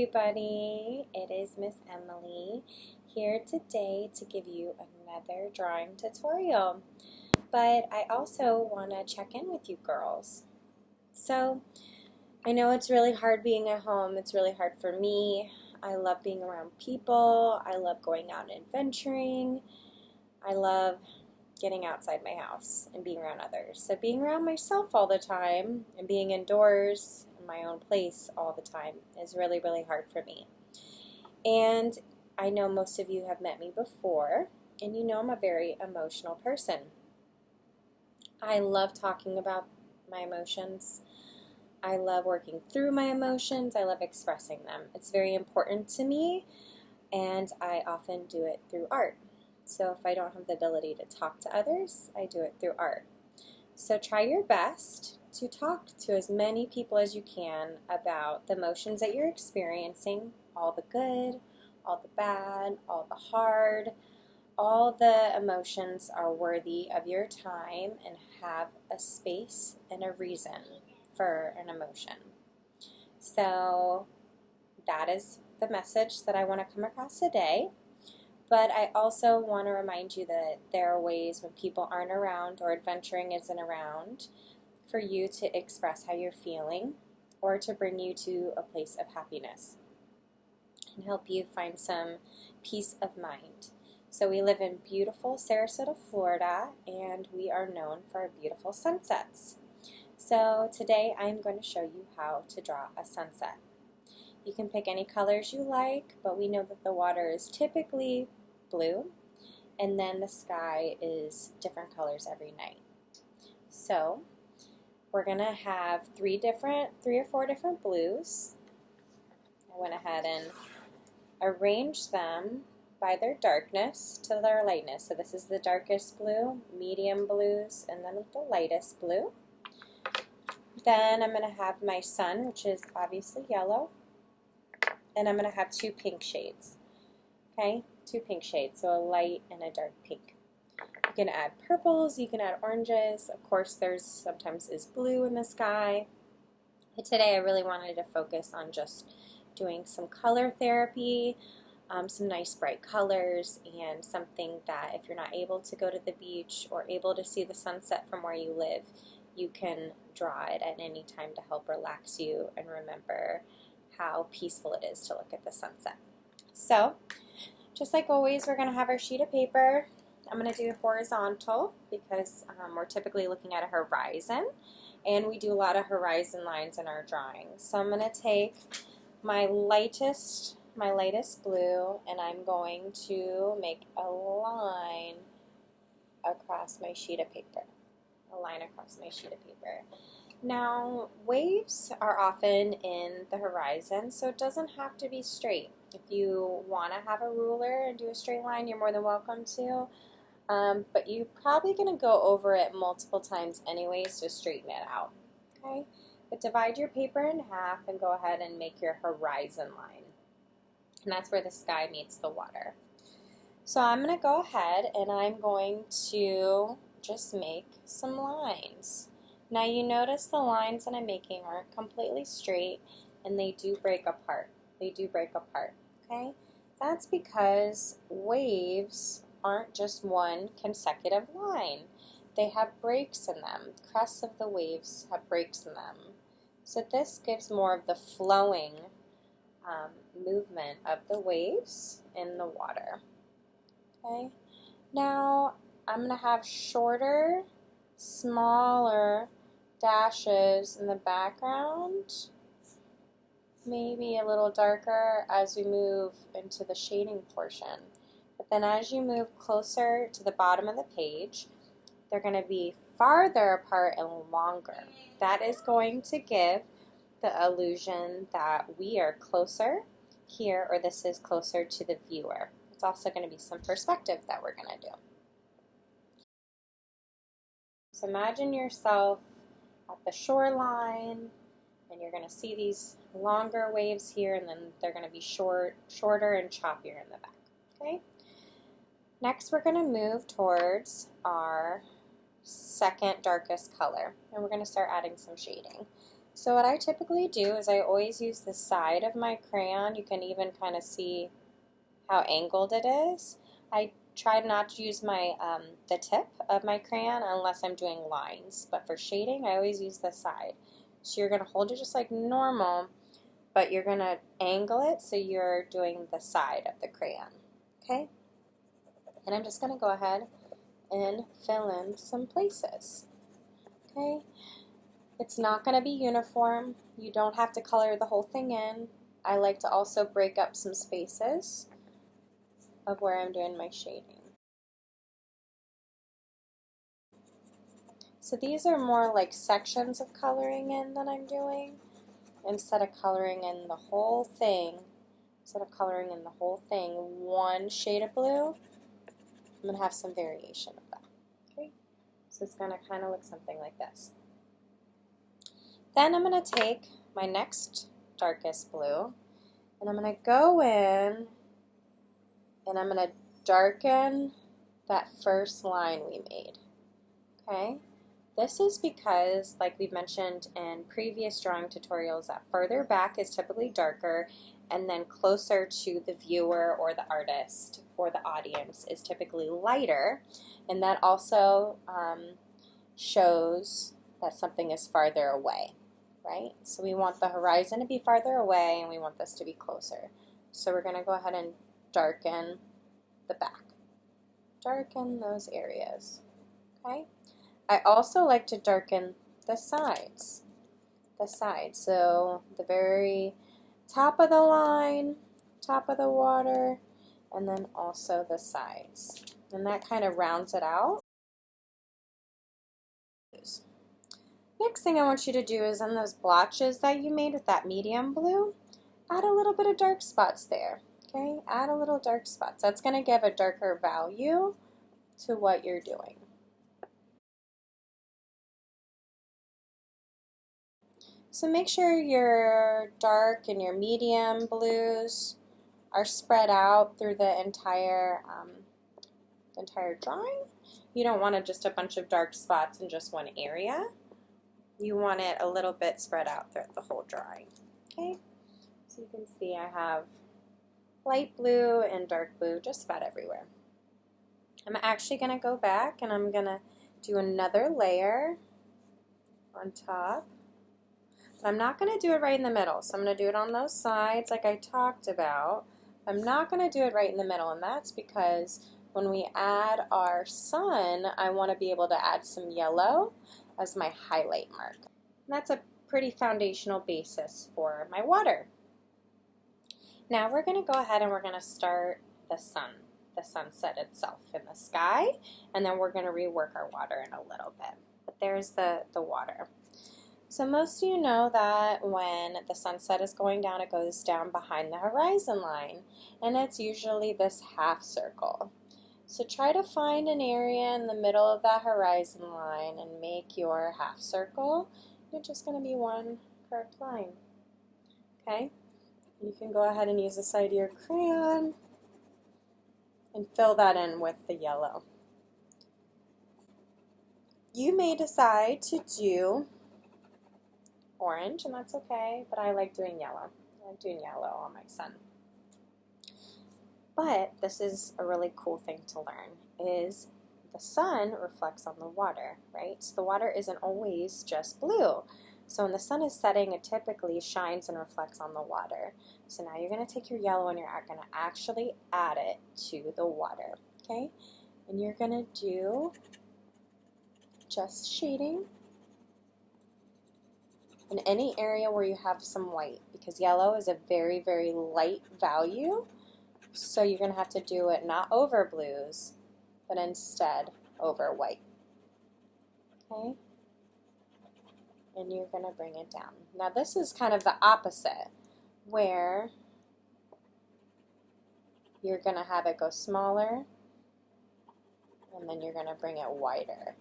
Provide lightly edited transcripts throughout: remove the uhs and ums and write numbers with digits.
everybody, it is Miss Emily here today to give you another drawing tutorial. But I also want to check in with you girls. So I know it's really hard being at home. It's really hard for me. I love being around people. I love going out and adventuring. I love getting outside my house and being around others. So being around myself all the time and being indoors in my own place all the time is really, really hard for me. And I know most of you have met me before, and you know I'm a very emotional person. I love talking about my emotions. I love working through my emotions. I love expressing them. It's very important to me, and I often do it through art. So if I don't have the ability to talk to others, I do it through art. So try your best to talk to as many people as you can about the emotions that you're experiencing, all the good, all the bad, all the hard. All the emotions are worthy of your time and have a space and a reason for an emotion. So that is the message that I want to come across today. But I also want to remind you that there are ways when people aren't around or adventuring isn't around for you to express how you're feeling or to bring you to a place of happiness and help you find some peace of mind. So we live in beautiful Sarasota, Florida, and we are known for our beautiful sunsets. So today I'm going to show you how to draw a sunset. You can pick any colors you like, but we know that the water is typically blue, and then the sky is different colors every night. So we're going to have three or four different blues. I went ahead and arranged them by their darkness to their lightness. So this is the darkest blue, medium blues, and then the lightest blue. Then I'm going to have my sun, which is obviously yellow, and I'm going to have two pink shades. Okay, two pink shades, so a light and a dark pink. You can add purples, you can add oranges. Of course, there's sometimes is blue in the sky. But today I really wanted to focus on just doing some color therapy, some nice bright colors, and something that if you're not able to go to the beach or able to see the sunset from where you live, you can draw it at any time to help relax you and remember how peaceful it is to look at the sunset. So, just like always, we're going to have our sheet of paper. I'm going to do horizontal because we're typically looking at a horizon, and we do a lot of horizon lines in our drawings. So I'm going to take my lightest blue, and I'm going to make a line across my sheet of paper. A line across my sheet of paper. Now, waves are often in the horizon, so it doesn't have to be straight. If you want to have a ruler and do a straight line, you're more than welcome to, but you're probably going to go over it multiple times anyways to straighten it out. Okay? But divide your paper in half and go ahead and make your horizon line. And that's where the sky meets the water. So I'm going to go ahead and I'm going to just make some lines. Now you notice the lines that I'm making aren't completely straight and they do break apart. They do break apart, okay? That's because waves aren't just one consecutive line. They have breaks in them. The crests of the waves have breaks in them. So this gives more of the flowing movement of the waves in the water. Okay. Now I'm going to have shorter, smaller dashes in the background, maybe a little darker as we move into the shading portion. But then as you move closer to the bottom of the page, they're going to be farther apart and longer. That is going to give the illusion that we are closer here, or this is closer to the viewer. It's also going to be some perspective that we're going to do. So imagine yourself at the shoreline, and you're going to see these longer waves here, and then they're going to be shorter and choppier in the back. Okay. Next, we're going to move towards our second darkest color, and we're going to start adding some shading. So what I typically do is I always use the side of my crayon. You can even kind of see how angled it is. I try not to use my the tip of my crayon unless I'm doing lines, but for shading I always use the side. So you're going to hold it just like normal, but you're going to angle it so you're doing the side of the crayon. Okay? And I'm just going to go ahead and fill in some places. Okay? It's not going to be uniform. You don't have to color the whole thing in. I like to also break up some spaces of where I'm doing my shading. So these are more like sections of coloring in that I'm doing instead of coloring in the whole thing. Instead of coloring in the whole thing, one shade of blue, I'm going to have some variation of that. Okay, so it's going to kind of look something like this. Then I'm going to take my next darkest blue and I'm going to go in and I'm going to darken that first line we made. Okay, this is because, like we mentioned in previous drawing tutorials, that further back is typically darker and then closer to the viewer or the artist or the audience is typically lighter, and that also shows that something is farther away. Right? So we want the horizon to be farther away and we want this to be closer. So we're going to go ahead and darken the back. Darken those areas. Okay? I also like to darken the sides. So the very top of the line, top of the water, and then also the sides. And that kind of rounds it out. Next thing I want you to do is on those blotches that you made with that medium blue, add a little bit of dark spots there. Okay, add a little dark spots. That's going to give a darker value to what you're doing. So make sure your dark and your medium blues are spread out through the entire drawing. You don't want just a bunch of dark spots in just one area. You want it a little bit spread out throughout the whole drawing. Okay, so you can see I have light blue and dark blue just about everywhere. I'm actually going to go back and I'm going to do another layer on top. But I'm not going to do it right in the middle. So I'm going to do it on those sides like I talked about. I'm not going to do it right in the middle, and that's because when we add our sun, I want to be able to add some yellow as my highlight mark. And that's a pretty foundational basis for my water. Now we're going to go ahead and we're going to start the sunset itself in the sky, and then we're going to rework our water in a little bit. But there's the water. So most of you know that when the sunset is going down, it goes down behind the horizon line, and it's usually this half circle. So try to find an area in the middle of that horizon line and make your half circle. It's just going to be one curved line. Okay? You can go ahead and use the side of your crayon and fill that in with the yellow. You may decide to do orange, and that's okay, but I like doing yellow. I like doing yellow on my sun. But this is a really cool thing to learn, is the sun reflects on the water, right? So the water isn't always just blue. So when the sun is setting, it typically shines and reflects on the water. So now you're going to take your yellow and you're going to actually add it to the water, okay? And you're going to do just shading in any area where you have some white, because yellow is a very, very light value. So you're going to have to do it not over blues, but instead over white. Okay? And you're going to bring it down. Now this is kind of the opposite, where you're going to have it go smaller, and then you're going to bring it wider.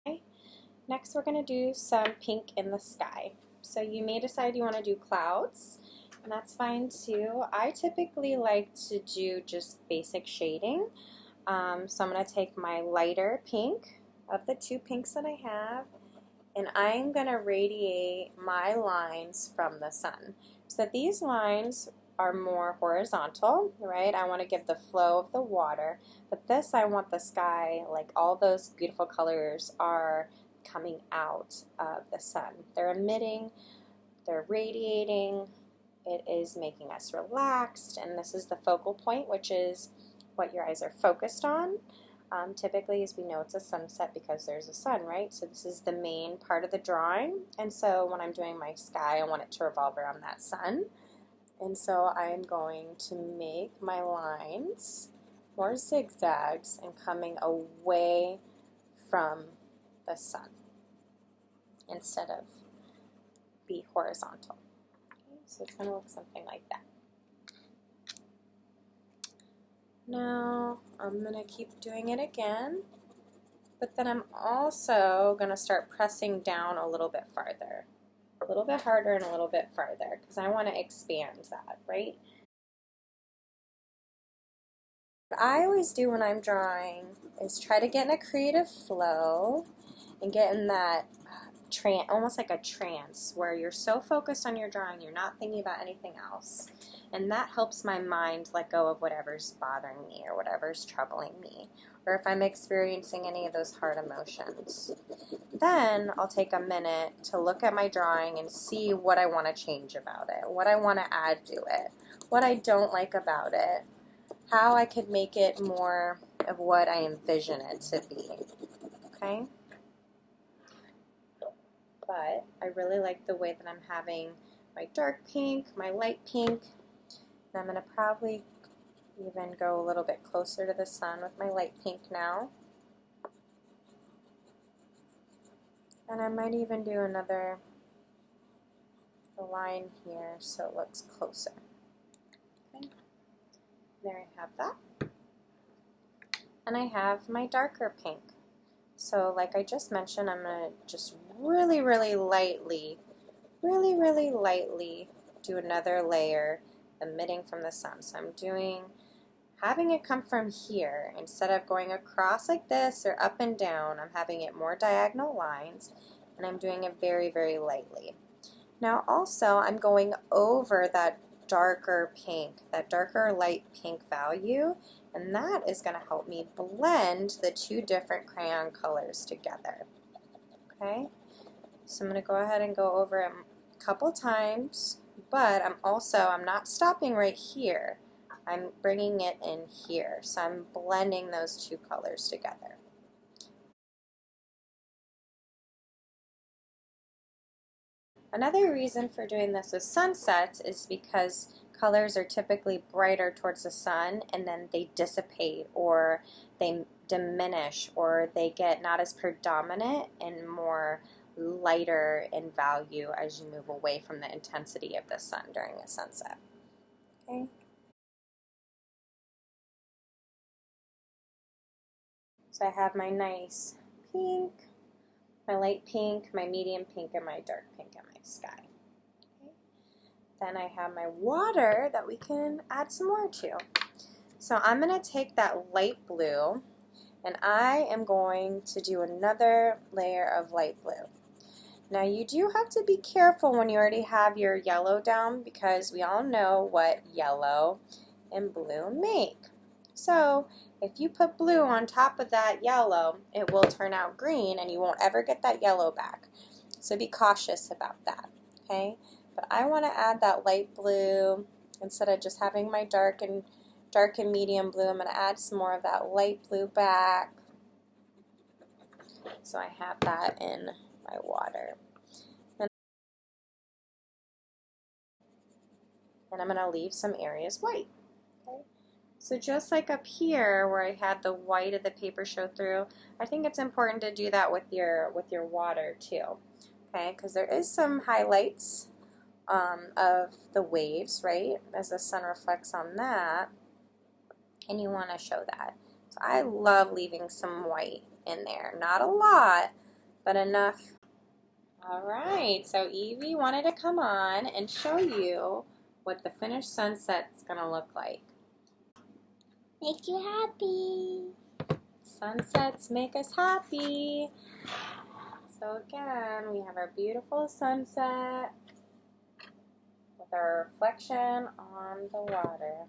Okay. Next we're going to do some pink in the sky. So you may decide you want to do clouds, and that's fine too. I typically like to do just basic shading. So I'm going to take my lighter pink of the two pinks that I have, and I'm going to radiate my lines from the sun. So these lines are more horizontal, right? I want to give the flow of the water, but this I want the sky, like all those beautiful colors are coming out of the sun. They're emitting, they're radiating, it is making us relaxed, and this is the focal point, which is what your eyes are focused on. Typically, as we know, it's a sunset because there's a sun, right? So this is the main part of the drawing, and so when I'm doing my sky, I want it to revolve around that sun. And so I'm going to make my lines more zigzags and coming away from the sun instead of be horizontal. Okay, so it's going to look something like that. Now I'm going to keep doing it again, but then I'm also going to start pressing down a little bit farther, a little bit harder and a little bit farther, because I want to expand that, right? What I always do when I'm drawing is try to get in a creative flow and get in that almost like a trance where you're so focused on your drawing, you're not thinking about anything else. And that helps my mind let go of whatever's bothering me or whatever's troubling me, or if I'm experiencing any of those hard emotions. Then I'll take a minute to look at my drawing and see what I want to change about it, what I want to add to it, what I don't like about it, how I could make it more of what I envision it to be. Okay? But I really like the way that I'm having my dark pink, my light pink, and I'm going to probably even go a little bit closer to the sun with my light pink now. And I might even do another line here so it looks closer. Okay. There I have that. And I have my darker pink. So like I just mentioned, I'm going to just really lightly do another layer emitting from the sun. So I'm having it come from here. Instead of going across like this or up and down, I'm having it more diagonal lines, and I'm doing it very lightly. Now also I'm going over that darker pink, that darker light pink value, and that is going to help me blend the two different crayon colors together. Okay, so I'm going to go ahead and go over it a couple times, but I'm not stopping right here. I'm bringing it in here, so I'm blending those two colors together. Another reason for doing this with sunsets is because colors are typically brighter towards the sun and then they dissipate or they diminish or they get not as predominant and more lighter in value as you move away from the intensity of the sun during a sunset. Okay. So I have my nice pink, my light pink, my medium pink, and my dark pink in my sky. Okay. Then I have my water that we can add some more to. So I'm going to take that light blue and I am going to do another layer of light blue. Now you do have to be careful when you already have your yellow down because we all know what yellow and blue make. So if you put blue on top of that yellow, it will turn out green and you won't ever get that yellow back. So be cautious about that, okay? But I want to add that light blue instead of just having my dark and medium blue. I'm going to add some more of that light blue back. So I have that in my water. And I'm going to leave some areas white. Okay? So just like up here where I had the white of the paper show through, I think it's important to do that with your water too. Okay, because there is some highlights of the waves, right, as the sun reflects on that, and you want to show that. So I love leaving some white in there. Not a lot, but enough. Alright, so Evie wanted to come on and show you what the finished sunset is going to look like. Make you happy. Sunsets make us happy. So again, we have our beautiful sunset with our reflection on the water.